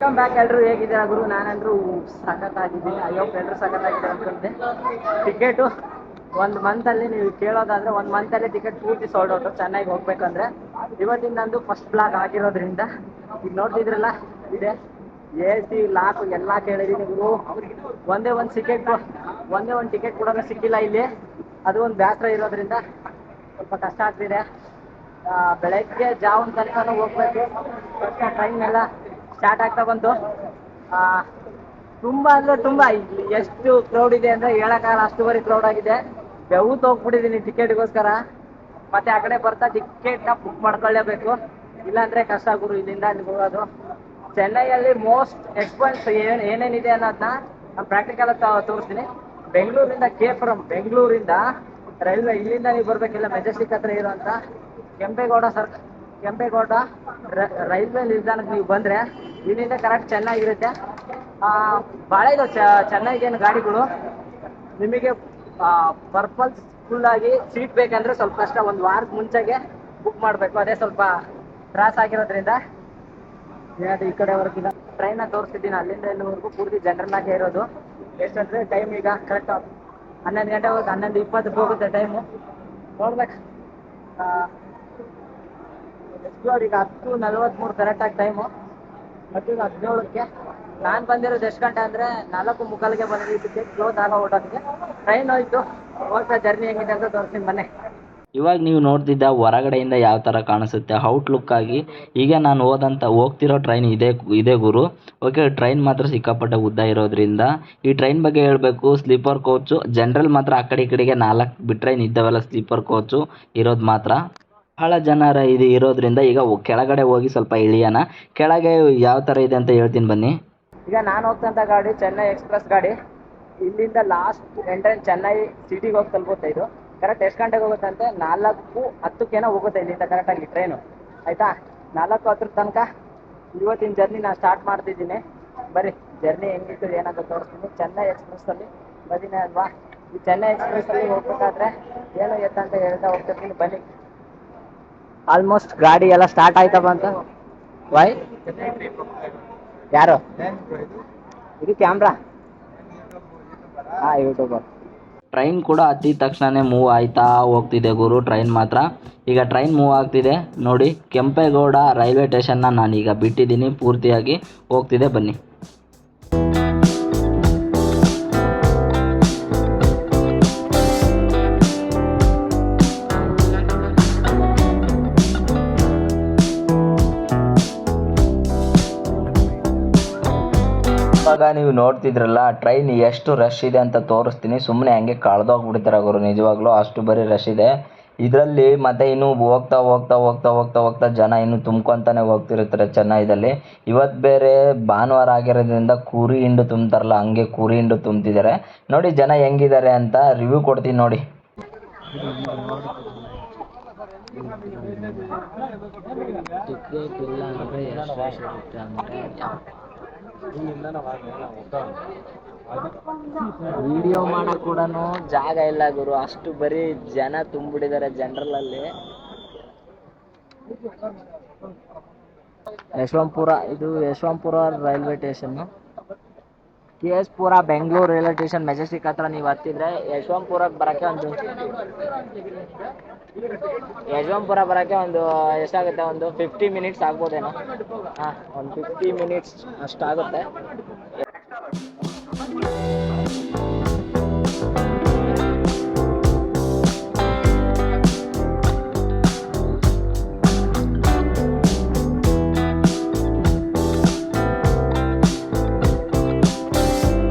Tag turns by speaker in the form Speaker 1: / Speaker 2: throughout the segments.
Speaker 1: Welcome back. ಎಲ್ಲರೂ ಹೇಗಿದ್ದೀರಾ ಗುರು? ನಾನಂದ್ರು ಸಖತ್ತಾಗಿದ್ದೀನಿ. ಅಯ್ಯೋ ಎಲ್ಲರೂ ಸಖತ್ತಾಗಿದೆ ಅನ್ಕೊಂಡೆ. ಟಿಕೆಟು 1 ಮಂತಲ್ಲಿ ನೀವು ಕೇಳೋದಾದ್ರೆ 1 ಮಂತಲ್ಲಿ ಟಿಕೆಟ್ ಪೂರ್ತಿ ಸೋಲ್ಡ್ ಔಟ್. ಚೆನ್ನಾಗಿ ಹೋಗ್ಬೇಕಂದ್ರೆ ಇವತ್ತಿನ ನಂದು ಫಸ್ಟ್ ಬ್ಲಾಗ್ ಆಗಿರೋದ್ರಿಂದ ಈಗ ನೋಡ್ತಿದ್ರಲ್ಲ ಇದೆ AC ಲಾಕು ಎಲ್ಲ ಕೇಳಿದ್ದೀನಿ ಗುರು. ಒಂದೇ ಒಂದು ಟಿಕೆಟ್ ಕೂಡ ಸಿಕ್ಕಿಲ್ಲ ಇಲ್ಲಿ. ಅದು ಒಂದು ಬೇಸರ ಇರೋದ್ರಿಂದ ಸ್ವಲ್ಪ ಕಷ್ಟ ಆಗ್ತಿದೆ. ಬೆಳಗ್ಗೆ ಜಾವನ್ ತನಕನೂ ಹೋಗ್ಬೇಕು. ಟ್ರೈನ್ ಎಲ್ಲ ಸ್ಟಾರ್ಟ್ ಆಗ್ತಾ ಬಂತು. ತುಂಬ ಅಂದರೆ ತುಂಬ ಎಷ್ಟು ಕ್ರೌಡ್ ಇದೆ ಅಂದರೆ ಹೇಳೋಕ್ಕಾಗಲ್ಲ, ಅಷ್ಟುವರೆಗೆ ಕ್ರೌಡ್ ಆಗಿದೆ. ಬೆವ್ತು ಹೋಗ್ಬಿಟ್ಟಿದ್ದೀನಿ ಟಿಕೆಟ್ಗೋಸ್ಕರ. ಮತ್ತೆ ಆ ಕಡೆ ಬರ್ತಾ ಟಿಕೆಟ್ನ ಬುಕ್ ಮಾಡ್ಕೊಳ್ಳೇಬೇಕು, ಇಲ್ಲಾಂದರೆ ಕಷ್ಟ ಗುರು ಇಲ್ಲಿಂದ ಅಲ್ಲಿಗೆ ಹೋಗೋದು. ಚೆನ್ನೈಯಲ್ಲಿ ಮೋಸ್ಟ್ ಎಕ್ಸ್ಪೆನ್ಸ್ ಏನೇನಿದೆ ಅನ್ನೋದನ್ನ ನಾನು ಪ್ರಾಕ್ಟಿಕಲ್ ತೋರಿಸ್ತೀನಿ. ಬೆಂಗಳೂರಿಂದ ಬೆಂಗಳೂರಿಂದ ರೈಲ್ವೆ ಇಲ್ಲಿಂದ ನೀವು ಬರಬೇಕಿಲ್ಲ, ಮೆಜೆಸ್ಟಿಕ್ ಹತ್ರ ಇರೋಂಥ ಕೆಂಪೇಗೌಡ ರೈಲ್ವೆ ನಿಲ್ದಾಣಕ್ಕೆ ನೀವು ಬಂದರೆ ಇಲ್ಲಿಂದ ಕರೆಕ್ಟ್ ಚೆನ್ನಾಗಿರುತ್ತೆ. ಭಾಳ ಇದು ಚೆನ್ನಾಗೇನು ಗಾಡಿಗಳು. ನಿಮಗೆ ಪರ್ಪಲ್ಸ್ ಫುಲ್ಲಾಗಿ ಸೀಟ್ ಬೇಕಂದರೆ ಸ್ವಲ್ಪ ಕಷ್ಟ. ಒಂದು ವಾರದ ಮುಂಚೆಗೆ ಬುಕ್ ಮಾಡಬೇಕು, ಅದೇ ಸ್ವಲ್ಪ ತ್ರಾಸ ಆಗಿರೋದ್ರಿಂದ ಅದು ಈ ಕಡೆವರೆಗಿಲ್ಲ. ಟ್ರೈನ ತೋರಿಸ್ತಿದ್ದೀನಿ ಅಲ್ಲಿಂದ ಇಲ್ಲಿವರೆಗೂ ಪೂರ್ತಿ ಜನರಲ್ ಆಗೇ ಇರೋದು. ಎಷ್ಟಂದರೆ ಟೈಮ್ ಈಗ ಕರೆಕ್ಟ್ 11 ಗಂಟೆ ಹೋಗುತ್ತೆ, 11:20 ಹೋಗುತ್ತೆ ಟೈಮು. ನೋಡ್ಬೇಕು ಎಕ್ಸ್ಪ್ಲೋರ್ ಈಗ 10:43 ಕರೆಕ್ಟಾಗಿ ಟೈಮು. ಮತ್ತು 17ಕ್ಕೆ ನಾನು ಬಂದಿರೋದು ಎಷ್ಟು ಗಂಟೆ ಅಂದರೆ 4:45ಗೆ ಬಂದಿದ್ದಕ್ಕೆ ಕ್ಲೋಸ್ ಆಗೋ ಊಟಕ್ಕೆ ಟ್ರೈನ್ ಹೋಯ್ತು. ಹೋಗ್ತಾ ಜರ್ನಿ ಹೆಂಗಿದೆ ಅಂತ ತೋರಿಸ್ತೀನಿ ಬನ್ನಿ.
Speaker 2: ಇವಾಗ ನೀವು ನೋಡ್ತಿದ್ದ ಹೊರಗಡೆಯಿಂದ ಯಾವ ಥರ ಕಾಣಿಸುತ್ತೆ ಔಟ್ಲುಕ್ ಆಗಿ. ಈಗ ನಾನು ಹೋಗ್ತಿರೋ ಟ್ರೈನ್ ಇದೇ ಗುರು. ಓಕೆ, ಟ್ರೈನ್ ಮಾತ್ರ ಸಿಕ್ಕಾಪಟ್ಟೆ ಉದ್ದ ಇರೋದ್ರಿಂದ ಈ ಟ್ರೈನ್ ಬಗ್ಗೆ ಹೇಳಬೇಕು. ಸ್ಲೀಪರ್ ಕೋಚು ಜನರಲ್ ಮಾತ್ರ ಆ ಕಡೆ ಈ ಕಡೆಗೆ 4 ಬಿಟ್ಟರೆ ಇದ್ದಾವೆಲ್ಲ ಸ್ಲೀಪರ್ ಕೋಚು ಇರೋದು ಮಾತ್ರ. ಬಹಳ ಜನರ ಇದು ಇರೋದ್ರಿಂದ ಈಗ ಕೆಳಗಡೆ ಹೋಗಿ ಸ್ವಲ್ಪ ಇಳಿಯೋಣ. ಕೆಳಗೆ ಯಾವ ಥರ ಇದೆ ಅಂತ ಹೇಳ್ತೀನಿ ಬನ್ನಿ.
Speaker 1: ಈಗ ನಾನು ಹೋಗ್ತಂಥ ಗಾಡಿ ಚೆನ್ನೈ ಎಕ್ಸ್ಪ್ರೆಸ್ ಗಾಡಿ. ಇಲ್ಲಿಂದ ಲಾಸ್ಟ್ ಎಂಟ್ರೆನ್ಸ್ ಚೆನ್ನೈ ಸಿಟಿಗೆ ಹೋಗಿ ತಲುಪುತ್ತೆ. ಇದು ಕರೆಕ್ಟ್ ಎಷ್ಟು ಗಂಟೆಗೆ ಹೋಗುತ್ತೆ ಅಂತ 4:10 ಹೋಗುತ್ತೆ ಇಲ್ಲಿಂದ ಕರೆಕ್ಟಾಗಿ ಟ್ರೈನು. ಆಯಿತಾ, 4:10 ತನಕ ಇವತ್ತಿನ ಜರ್ನಿ ನಾನು ಸ್ಟಾರ್ಟ್ ಮಾಡ್ತಿದ್ದೀನಿ. ಬರೀ ಜರ್ನಿ ಹೆಂಗಿತ್ತು ಏನಂತ ತೋರಿಸ್ತೀನಿ. ಚೆನ್ನೈ ಎಕ್ಸ್ಪ್ರೆಸ್ಸಲ್ಲಿ ಬಂದಿನಿ ಅಲ್ವಾ, ಈ ಚೆನ್ನೈ ಎಕ್ಸ್ಪ್ರೆಸ್ಸಲ್ಲಿ ಹೋಗ್ಬೇಕಾದ್ರೆ ಏನು ಎತ್ತಂತ ಹೇಳ್ತಾ ಹೋಗ್ತಿರ್ತೀನಿ ಬನ್ನಿ. ಆಲ್ಮೋಸ್ಟ್ ಗಾಡಿ ಎಲ್ಲ ಸ್ಟಾರ್ಟ್ ಆಯ್ತಾ ಬಂತ. ವೈ ಯಾರು ಇದು ಕ್ಯಾಮ್ರಾ? ಯೂಟ್ಯೂಬರ್.
Speaker 2: ಟ್ರೈನ್ ಕೂಡ ಹತ್ತಿದ ತಕ್ಷಣವೇ ಮೂವ್ ಆಯ್ತಾ ಹೋಗ್ತಿದೆ ಗುರು. ಟ್ರೈನ್ ಮಾತ್ರ ಈಗ ಟ್ರೈನ್ ಮೂವ್ ಆಗ್ತಿದೆ ನೋಡಿ. ಕೆಂಪೇಗೌಡ ರೈಲ್ವೆ ಸ್ಟೇಷನ್ನ ನಾನೀಗ ಬಿಟ್ಟಿದ್ದೀನಿ, ಪೂರ್ತಿಯಾಗಿ ಹೋಗ್ತಿದೆ ಬನ್ನಿ. ಇವಾಗ ನೀವು ನೋಡ್ತಿದ್ರಲ್ಲ ಟ್ರೈನ್ ಎಷ್ಟು ರಶ್ ಇದೆ ಅಂತ ತೋರಿಸ್ತೀನಿ. ಸುಮ್ಮನೆ ಹಂಗೆ ಕಳೆದೋಗ್ಬಿಡ್ತಾರೆ ಗುರು, ನಿಜವಾಗ್ಲೂ ಅಷ್ಟು ಬರೀ ರಶ್ ಇದೆ ಇದರಲ್ಲಿ. ಮತ್ತೆ ಇನ್ನು ಹೋಗ್ತಾ ಹೋಗ್ತಾ ಹೋಗ್ತಾ ಹೋಗ್ತಾ ಹೋಗ್ತಾ ಜನ ಇನ್ನು ತುಂಬ್ಕೊತಾನೆ ಹೋಗ್ತಿರ್ತಾರೆ ಚೆನ್ನೈದಲ್ಲಿ. ಇವತ್ತು ಬೇರೆ ಭಾನುವಾರ ಆಗಿರೋದ್ರಿಂದ ಕುರಿ ಹಿಂಡು ತುಂಬ್ತಾರಲ್ಲ, ಹಂಗೆ ಕುರಿ ಹಿಂಡು ತುಂಬ್ತಿದ್ದಾರೆ ನೋಡಿ. ಜನ ಹೆಂಗಿದ್ದಾರೆ ಅಂತ ರಿವ್ಯೂ ಕೊಡ್ತೀನಿ ನೋಡಿ. ಟಿಕೆಟ್ ಇಲ್ಲ ಅಂದರೆ ಎಷ್ಟು ರಶ್ ಇರುತ್ತೆ ಅಂದರೆ ವಿಡಿಯೋ ಮಾಡಕ್ ಕೂಡ ಜಾಗ ಇಲ್ಲ ಗುರು, ಅಷ್ಟು ಬರೀ ಜನ ತುಂಬಿಡಿದ್ದಾರೆ ಜನರಲಲ್ಲಿ. Yeshwanthpur railway station. KS Pura Bengaluru railway station Majestic ಹತ್ರ ನೀವು ಹತ್ತಿದ್ರೆ ಯಶವಂತಪುರಕ್ಕೆ ಬರೋಕ್ಕೆ ಒಂದು ಎಷ್ಟಾಗುತ್ತೆ, ಒಂದು 50 ಮಿನಿಟ್ಸ್ ಆಗ್ಬೋದೇನೋ. ಒಂದು 50 ಮಿನಿಟ್ಸ್ ಅಷ್ಟಾಗುತ್ತೆ.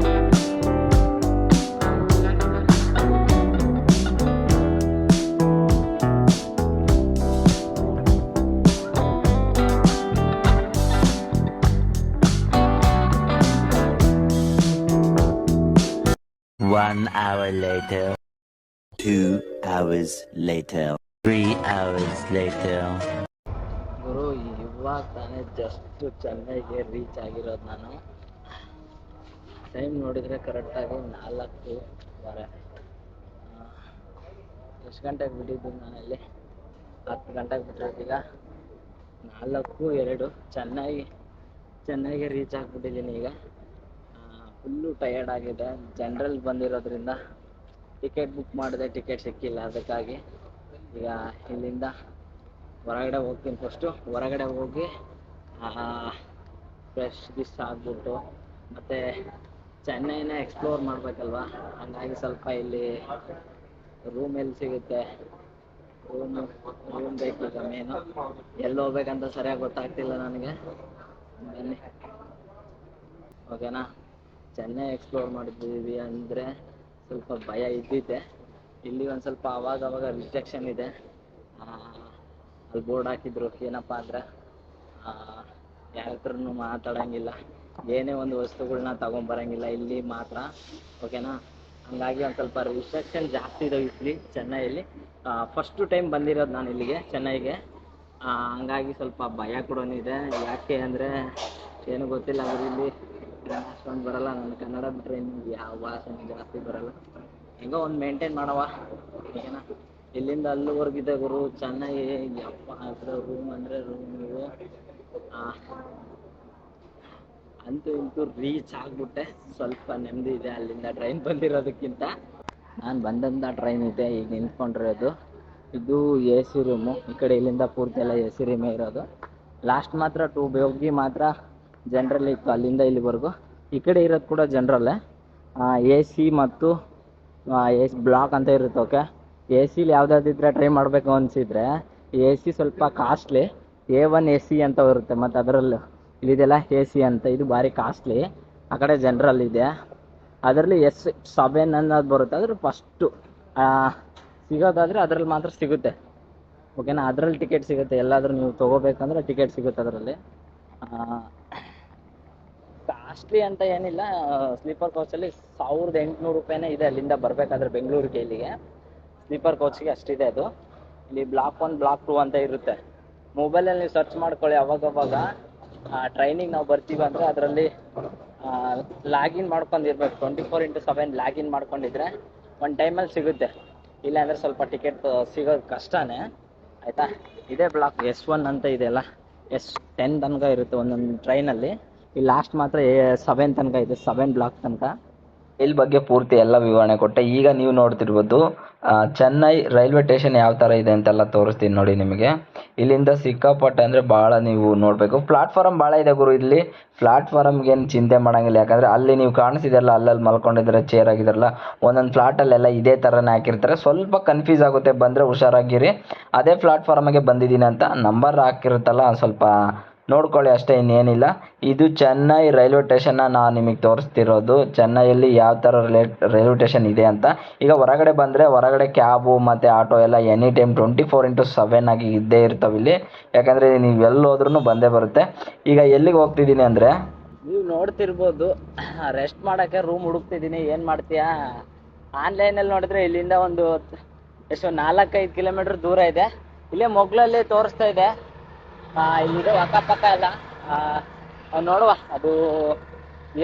Speaker 3: One hour later, 2 hours later, 3 hours later.
Speaker 2: ಗುರು ಇವಾಗ ತಾನೇ ಜಸ್ಟ್ ಚೆನ್ನೈಗೆ ರೀಚ್ ಆಗಿರೋದು ನಾನು. ಟೈಮ್ ನೋಡಿದರೆ ಕರೆಕ್ಟಾಗಿ 4:15. ಎಷ್ಟು ಗಂಟೆಗೆ ಬಿಟ್ಟಿದ್ದೀನಿ ನಾನಲ್ಲಿ? 10 ಗಂಟೆಗೆ ಬಿಟ್ಟಿರೋದು. ಈಗ 4:02. ಚೆನ್ನೈಗೆ ರೀಚ್ ಆಗ್ಬಿಟ್ಟಿದ್ದೀನಿ ಈಗ. ಫುಲ್ಲು ಟಯರ್ಡ್ ಆಗಿದೆ. ಜನರಲ್ ಬಂದಿರೋದ್ರಿಂದ ಟಿಕೆಟ್ ಬುಕ್ ಮಾಡಿದೆ, ಟಿಕೆಟ್ ಸಿಕ್ಕಿಲ್ಲ. ಅದಕ್ಕಾಗಿ ಈಗ ಇಲ್ಲಿಂದ ಹೊರಗಡೆ ಹೋಗ್ತೀನಿ. ಫಸ್ಟು ಹೊರಗಡೆ ಹೋಗಿ ಫ್ರೆಶ್ ಆಗ್ಬಿಟ್ಟು ಮತ್ತು ಚೆನ್ನೈನ ಎಕ್ಸ್ಪ್ಲೋರ್ ಮಾಡಬೇಕಲ್ವ. ಹಂಗಾಗಿ ಸ್ವಲ್ಪ ಇಲ್ಲಿ ರೂಮ್ ಎಲ್ಲಿ ಸಿಗುತ್ತೆ, ರೂಮ್ ಬೇಕೀಗ ಮೇನು. ಎಲ್ಲಿ ಹೋಗ್ಬೇಕಂತ ಸರಿಯಾಗಿ ಗೊತ್ತಾಗ್ತಿಲ್ಲ ನನಗೆ. ಬನ್ನಿ, ಓಕೆನಾ. ಚೆನ್ನೈ ಎಕ್ಸ್ಪ್ಲೋರ್ ಮಾಡಿದ್ದೀವಿ ಅಂದರೆ ಸ್ವಲ್ಪ ಭಯ ಇದ್ದಿದ್ದೆ. ಇಲ್ಲಿ ಒಂದು ಸ್ವಲ್ಪ ಅವಾಗ ರಿಸ್ಟ್ರಿಕ್ಷನ್ ಇದೆ. ಅಲ್ಲಿ ಬೋರ್ಡ್ ಹಾಕಿದ್ರು, ಏನಪ್ಪ ಅಂದರೆ ಯಾರ ಹತ್ರನೂ ಮಾತಾಡೋಂಗಿಲ್ಲ, ಏನೇ ಒಂದು ವಸ್ತುಗಳನ್ನ ತೊಗೊಂಬರೋಂಗಿಲ್ಲ ಇಲ್ಲಿ ಮಾತ್ರ, ಓಕೆನಾ. ಹಂಗಾಗಿ ಒಂದು ಸ್ವಲ್ಪ ರಿಸ್ಟ್ರಿಕ್ಷನ್ ಜಾಸ್ತಿ ಇದೆ ಇಲ್ಲಿ ಚೆನ್ನೈಯಲ್ಲಿ. ಫಸ್ಟು ಟೈಮ್ ಬಂದಿರೋದು ನಾನು ಇಲ್ಲಿಗೆ ಚೆನ್ನೈಗೆ. ಹಂಗಾಗಿ ಸ್ವಲ್ಪ ಭಯ ಕೂಡ ಇದೆ. ಯಾಕೆ ಅಂದರೆ ಏನು ಗೊತ್ತಿಲ್ಲ, ಅವರು ಇಲ್ಲಿ ಅಷ್ಟೊಂದು ಬರಲ್ಲ. ನನ್ನ ಕನ್ನಡ ಬಿಟ್ಟರೆ ಇನ್ನು ಯಾವ ಭಾಷೆನೂ ಜಾಸ್ತಿ ಬರಲ್ಲ. ಹೆಂಗೋ ಒಂದು ಮೇಂಟೈನ್ ಮಾಡವ, ಓಕೆನಾ. ಇಲ್ಲಿಂದ ಅಲ್ಲಿವರೆಗಿದೆ ಗುರು ಚೆನ್ನೈ. ಯಪ್ಪ ಅದರ ರೂಮ್ ಅಂದರೆ ರೂಮ್ ಇವು. ಅಂತೂ ಇಂತೂ ರೀಚ್ ಆಗಿಬಿಟ್ಟೆ. ಸ್ವಲ್ಪ ನೆಮ್ಮದಿ ಇದೆ ಅಲ್ಲಿಂದ ಟ್ರೈನ್ ಬಂದಿರೋದಕ್ಕಿಂತ. ನಾನು ಬಂದಂಥ ಟ್ರೈನ್ ಇದೆ ಈಗ ನಿಂತ್ಕೊಂಡಿರೋದು. ಇದು ಎ ಸಿ ರೂಮು. ಈ ಕಡೆ ಇಲ್ಲಿಂದ ಪೂರ್ತಿ ಎಲ್ಲ ಎ ಸಿ ರೂಮೇ ಇರೋದು. ಲಾಸ್ಟ್ ಮಾತ್ರ 2 ಬೋಗಿ ಮಾತ್ರ ಜನರಲ್ ಇತ್ತು ಅಲ್ಲಿಂದ ಇಲ್ಲಿವರೆಗೂ. ಈ ಕಡೆ ಇರೋದು ಕೂಡ ಜನರಲ್ಲೇ. ಎ ಸಿ ಮತ್ತು ಬ್ಲಾಕ್ ಅಂತ ಇರುತ್ತೆ. ಓಕೆ, ಎ ಸಿಲಿ ಯಾವುದಾದಿದ್ರೆ ಟ್ರೈ ಮಾಡಬೇಕು ಅನಿಸಿದರೆ ಎ ಸಿ ಸ್ವಲ್ಪ ಕಾಸ್ಟ್ಲಿ. A1 AC ಅಂತ ಬರುತ್ತೆ, ಮತ್ತು ಅದರಲ್ಲೂ ಇಲ್ಲಿದೆಲ್ಲ ಎ ಸಿ ಅಂತ. ಇದು ಭಾರಿ ಕಾಸ್ಟ್ಲಿ. ಆ ಕಡೆ ಜನರಲ್ ಇದೆ. ಅದರಲ್ಲಿ S7 ಅನ್ನೋದು ಬರುತ್ತೆ. ಅದ್ರ ಫಸ್ಟು ಸಿಗೋದಾದರೆ ಅದರಲ್ಲಿ ಮಾತ್ರ ಸಿಗುತ್ತೆ, ಓಕೆನಾ. ಅದರಲ್ಲಿ ಟಿಕೆಟ್ ಸಿಗುತ್ತೆ. ಎಲ್ಲಾದರೂ ನೀವು ತೊಗೋಬೇಕಂದ್ರೆ ಟಿಕೆಟ್ ಸಿಗುತ್ತೆ ಅದರಲ್ಲಿ. ಕಾಸ್ಟ್ಲಿ ಅಂತ ಏನಿಲ್ಲ. ಸ್ಲೀಪರ್ ಕೋಚಲ್ಲಿ 1800 ರೂಪಾಯಿನೇ ಇದೆ ಅಲ್ಲಿಂದ ಬರಬೇಕಾದ್ರೆ ಬೆಂಗಳೂರಿಗೆ ಇಲ್ಲಿಗೆ. ಸ್ಲೀಪರ್ ಕೋಚಿಗೆ ಅಷ್ಟಿದೆ ಅದು. ಇಲ್ಲಿ ಬ್ಲಾಕ್ 1 ಬ್ಲಾಕ್ 2 ಅಂತ ಇರುತ್ತೆ. ಮೊಬೈಲಲ್ಲಿ ನೀವು ಸರ್ಚ್ ಮಾಡ್ಕೊಳ್ಳಿ. ಅವಾಗವಾಗ ಟ್ರೈನಿಗೆ ನಾವು ಬರ್ತೀವಿ ಅಂದರೆ ಅದರಲ್ಲಿ ಲಾಗಿನ್ ಮಾಡ್ಕೊಂಡಿರ್ಬೇಕು. 24/7 ಲಾಗಿನ್ ಮಾಡ್ಕೊಂಡಿದ್ರೆ ಒಂದು ಟೈಮಲ್ಲಿ ಸಿಗುತ್ತೆ. ಇಲ್ಲಾಂದರೆ ಸ್ವಲ್ಪ ಟಿಕೆಟ್ ಸಿಗೋದು ಕಷ್ಟನೇ, ಆಯಿತಾ. ಇದೇ ಬ್ಲಾಕ್ S1 ಅಂತ ಇದೆಯಲ್ಲ, S10 ತನಕ ಇರುತ್ತೆ ಒಂದೊಂದು ಟ್ರೈನಲ್ಲಿ. ಈ ಲಾಸ್ಟ್ ಮಾತ್ರ 7 ತನಕ ಇದೆ, 7 ಬ್ಲಾಕ್ ತನಕ.
Speaker 4: ರೈಲ್ ಬಗ್ಗೆ ಪೂರ್ತಿ ಎಲ್ಲ ವಿವರಣೆ ಕೊಟ್ಟೆ. ಈಗ ನೀವು ನೋಡ್ತಿರ್ಬೋದು ಚೆನ್ನೈ ರೈಲ್ವೆ ಸ್ಟೇಷನ್ ಯಾವ ಥರ ಇದೆ ಅಂತೆಲ್ಲ ತೋರಿಸ್ತೀನಿ ನೋಡಿ ನಿಮಗೆ. ಇಲ್ಲಿಂದ ಸಿಕ್ಕಾಪಟ್ಟೆ ಅಂದರೆ ಭಾಳ ನೀವು ನೋಡಬೇಕು. ಪ್ಲಾಟ್ಫಾರಮ್ ಭಾಳ ಇದೆ ಗುರು ಇಲ್ಲಿ. ಪ್ಲಾಟ್ಫಾರಮ್ಗೆ ಏನು ಚಿಂತೆ ಮಾಡೋಂಗಿಲ್ಲ. ಯಾಕಂದರೆ ಅಲ್ಲಿ ನೀವು ಕಾಣಿಸಿದಾರಲ್ಲ, ಅಲ್ಲಲ್ಲಿ ಮಲ್ಕೊಂಡಿದ್ದಾರೆ, ಚೇರ್ ಆಗಿದಾರಲ್ಲ, ಒಂದೊಂದು ಫ್ಲಾಟಲ್ಲೆಲ್ಲ ಇದೇ ಥರನೇ ಹಾಕಿರ್ತಾರೆ. ಸ್ವಲ್ಪ ಕನ್ಫ್ಯೂಸ್ ಆಗುತ್ತೆ, ಬಂದರೆ ಹುಷಾರಾಗಿರಿ. ಅದೇ ಪ್ಲಾಟ್ಫಾರ್ಮಿಗೆ ಬಂದಿದ್ದೀನಿ ಅಂತ ನಂಬರ್ ಹಾಕಿರುತ್ತಲ್ಲ, ಸ್ವಲ್ಪ ನೋಡ್ಕೊಳ್ಳಿ ಅಷ್ಟೇ, ಇನ್ನೇನಿಲ್ಲ. ಇದು ಚೆನ್ನೈ ರೈಲ್ವೆ ಸ್ಟೇಷನ್ನ ನಾನು ನಿಮಗೆ ತೋರಿಸ್ತಿರೋದು. ಚೆನ್ನೈಯಲ್ಲಿ ಯಾವ ಥರ ರೈಲ್ವೆ ಸ್ಟೇಷನ್ ಇದೆ ಅಂತ. ಈಗ ಹೊರಗಡೆ ಬಂದರೆ ಹೊರಗಡೆ ಕ್ಯಾಬು ಮತ್ತು ಆಟೋ ಎಲ್ಲ ಎನಿ ಟೈಮ್ 24/7 ಆಗಿ ಇದ್ದೇ ಇರ್ತಾವೆ ಇಲ್ಲಿ. ಯಾಕಂದರೆ ನೀವು ಎಲ್ಲಿ ಹೋದ್ರೂ ಬಂದೇ ಬರುತ್ತೆ. ಈಗ ಎಲ್ಲಿಗೆ ಹೋಗ್ತಿದ್ದೀನಿ ಅಂದರೆ,
Speaker 2: ನೀವು ನೋಡ್ತಿರ್ಬೋದು, ರೆಸ್ಟ್ ಮಾಡೋಕ್ಕೆ ರೂಮ್ ಹುಡುಕ್ತಿದ್ದೀನಿ. ಏನು ಮಾಡ್ತೀಯಾ, ಆನ್ಲೈನಲ್ಲಿ ನೋಡಿದ್ರೆ ಇಲ್ಲಿಂದ ಒಂದು ಎಷ್ಟು 4-5 ಕಿಲೋಮೀಟ್ರ್ ದೂರ ಇದೆ. ಇಲ್ಲೇ ಮೊಗ್ಲಲ್ಲಿ ತೋರಿಸ್ತಾ ಇದೆ. ಇಲ್ಲಿದೆ ಅಕ್ಕಪಕ್ಕ ಎಲ್ಲ. ನೋಡುವ, ಅದು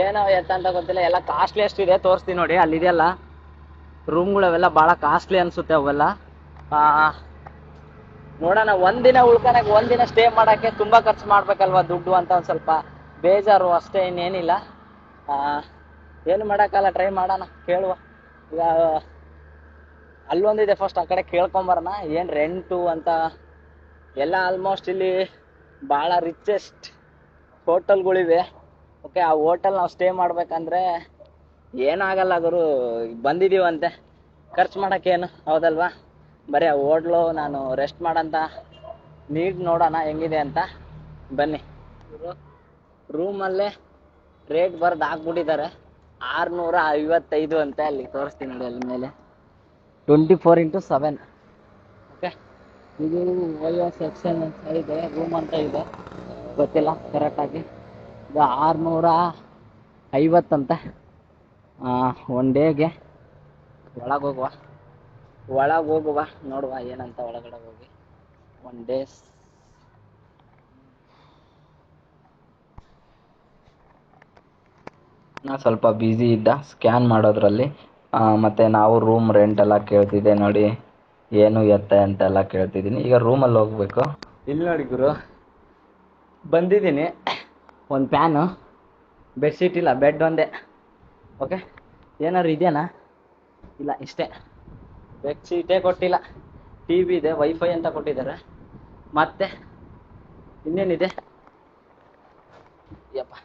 Speaker 2: ಏನೋ ಅಂತ ಗೊತ್ತಿಲ್ಲ. ಎಲ್ಲ ಕಾಸ್ಟ್ಲಿ ಎಷ್ಟಿದೆ ತೋರಿಸ್ತೀನಿ ನೋಡಿ. ಅಲ್ಲಿದೆಯಲ್ಲ ರೂಮ್ಗಳು, ಅವೆಲ್ಲ ಭಾಳ ಕಾಸ್ಟ್ಲಿ ಅನಿಸುತ್ತೆ ಅವೆಲ್ಲ. ನೋಡೋಣ, ಒಂದಿನ ಉಳ್ಕೊಳಕ್ಕೆ, ಒಂದಿನ ಸ್ಟೇ ಮಾಡೋಕ್ಕೆ ತುಂಬ ಖರ್ಚು ಮಾಡಬೇಕಲ್ವ ದುಡ್ಡು ಅಂತ ಒಂದು ಸ್ವಲ್ಪ ಬೇಜಾರು ಅಷ್ಟೇ, ಇನ್ನೇನಿಲ್ಲ. ಏನು ಮಾಡೋಕ್ಕಲ್ಲ, ಟ್ರೈ ಮಾಡೋಣ, ಕೇಳುವ. ಈಗ ಅಲ್ಲೊಂದಿದೆ, ಫಸ್ಟ್ ಆ ಕಡೆ ಕೇಳ್ಕೊಂಬರೋಣ ಏನು ರೆಂಟು ಅಂತ. ಎಲ್ಲ ಆಲ್ಮೋಸ್ಟ್ ಇಲ್ಲಿ ಭಾಳ ರಿಚೆಸ್ಟ್ ಹೋಟೆಲ್ಗಳಿವೆ. ಓಕೆ, ಆ ಹೋಟೆಲ್ ನಾವು ಸ್ಟೇ ಮಾಡ್ಬೇಕಂದ್ರೆ ಏನಾಗಲ್ಲ ಗುರು, ಬಂದಿದ್ದೀವಂತೆ ಖರ್ಚು ಮಾಡೋಕ್ಕೇನು, ಹೌದಲ್ವಾ. ಬರೀ ಆ ಹೋಟ್ಲು ನಾನು ರೆಸ್ಟ್ ಮಾಡೋಂಥ ನೀಟ್ ನೋಡೋಣ ಹೆಂಗಿದೆ ಅಂತ. ಬನ್ನಿ. ರೂಮಲ್ಲೇ ರೇಟ್ ಬರೆದು ಹಾಕ್ಬಿಟ್ಟಿದ್ದಾರೆ, 655 ಅಂತ. ಅಲ್ಲಿ ತೋರಿಸ್ತೀನಿ ನೋಡಿ, ಅಲ್ಲಿ ಮೇಲೆ 24/7. ಓಕೆ, ಇದು ಓಯೋ ಸೆಕ್ಷನ್ ಅಂತ ಇದೆ, ರೂಮ್ ಅಂತ ಇದೆ, ಗೊತ್ತಿಲ್ಲ ಕರೆಕ್ಟಾಗಿ. ಇದು 650 ಅಂತ ಒನ್ ಡೇಗೆ. ಒಳಗೆ ಹೋಗುವ, ನೋಡುವ ಏನಂತ ಒಳಗಡೆ ಹೋಗಿ. ಒನ್ ಡೇಸ್
Speaker 4: ನಾನು ಸ್ವಲ್ಪ ಬ್ಯುಸಿ ಇದ್ದ ಸ್ಕ್ಯಾನ್ ಮಾಡೋದ್ರಲ್ಲಿ. ಮತ್ತು ನಾವು ರೂಮ್ ರೆಂಟ್ ಎಲ್ಲ ಕೇಳ್ತಿದ್ದೆ ನೋಡಿ, ಏನು ಎತ್ತ ಅಂತೆಲ್ಲ ಕೇಳ್ತಿದ್ದೀನಿ. ಈಗ ರೂಮಲ್ಲಿ ಹೋಗಬೇಕು.
Speaker 2: ಇಲ್ಲಿ ನೋಡಿ ಗುರು, ಬಂದಿದ್ದೀನಿ
Speaker 1: ಒಂದು ಫ್ಯಾನು, ಬೆಡ್ಶೀಟ್ ಇಲ್ಲ, ಬೆಡ್ ಒಂದೇ. ಓಕೆ, ಏನಾದ್ರು ಇದೆಯಾ? ಇಲ್ಲ, ಇಷ್ಟೇ. ಬೆಡ್ಶೀಟೇ ಕೊಟ್ಟಿಲ್ಲ. ಟಿ ವಿ ಇದೆ, ವೈಫೈ ಅಂತ ಕೊಟ್ಟಿದ್ದಾರೆ. ಮತ್ತೆ ಇನ್ನೇನಿದೆ? ಯಪ್ಪ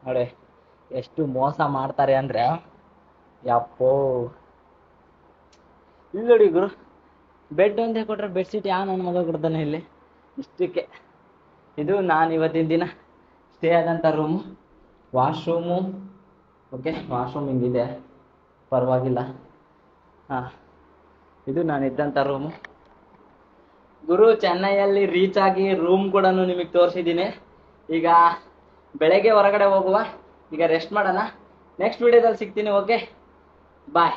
Speaker 1: ನೋಡಿ ಎಷ್ಟು ಮೋಸ ಮಾಡ್ತಾರೆ ಅಂದರೆ, ಯಪ್ಪೋ. ಇಲ್ಲಿ ನೋಡಿ ಗುರು, ಬೆಡ್ ಒಂದೇ ಕೊಟ್ಟರೆ ಬೆಡ್ಶೀಟ್ ಯಾವ ನನ್ನ ಮಗ ಕೊಡ್ತಾನೆ ಇಲ್ಲಿ? ಇಷ್ಟಕ್ಕೆ ಇದು ನಾನು ಇವತ್ತಿನ ದಿನ ಸ್ಟೇ ಆದಂಥ ರೂಮು. ವಾಶ್ರೂಮು, ಓಕೆ, ವಾಶ್ರೂಮ್ ಹಿಂಗಿದೆ, ಪರವಾಗಿಲ್ಲ. ಹಾಂ, ಇದು ನಾನು ಇದ್ದಂಥ ರೂಮು ಗುರು. ಚೆನ್ನೈಯಲ್ಲಿ ರೀಚ್ ಆಗಿ ರೂಮ್ ಕೂಡ ನಿಮಗೆ ತೋರಿಸಿದ್ದೀನಿ. ಈಗ ಬೆಳಗ್ಗೆ ಹೊರಗಡೆ ಹೋಗುವ. ಈಗ ರೆಸ್ಟ್ ಮಾಡೋಣ. ನೆಕ್ಸ್ಟ್ ವಿಡಿಯೋದಲ್ಲಿ ಸಿಗ್ತೀನಿ. ಓಕೆ, ಬಾಯ್.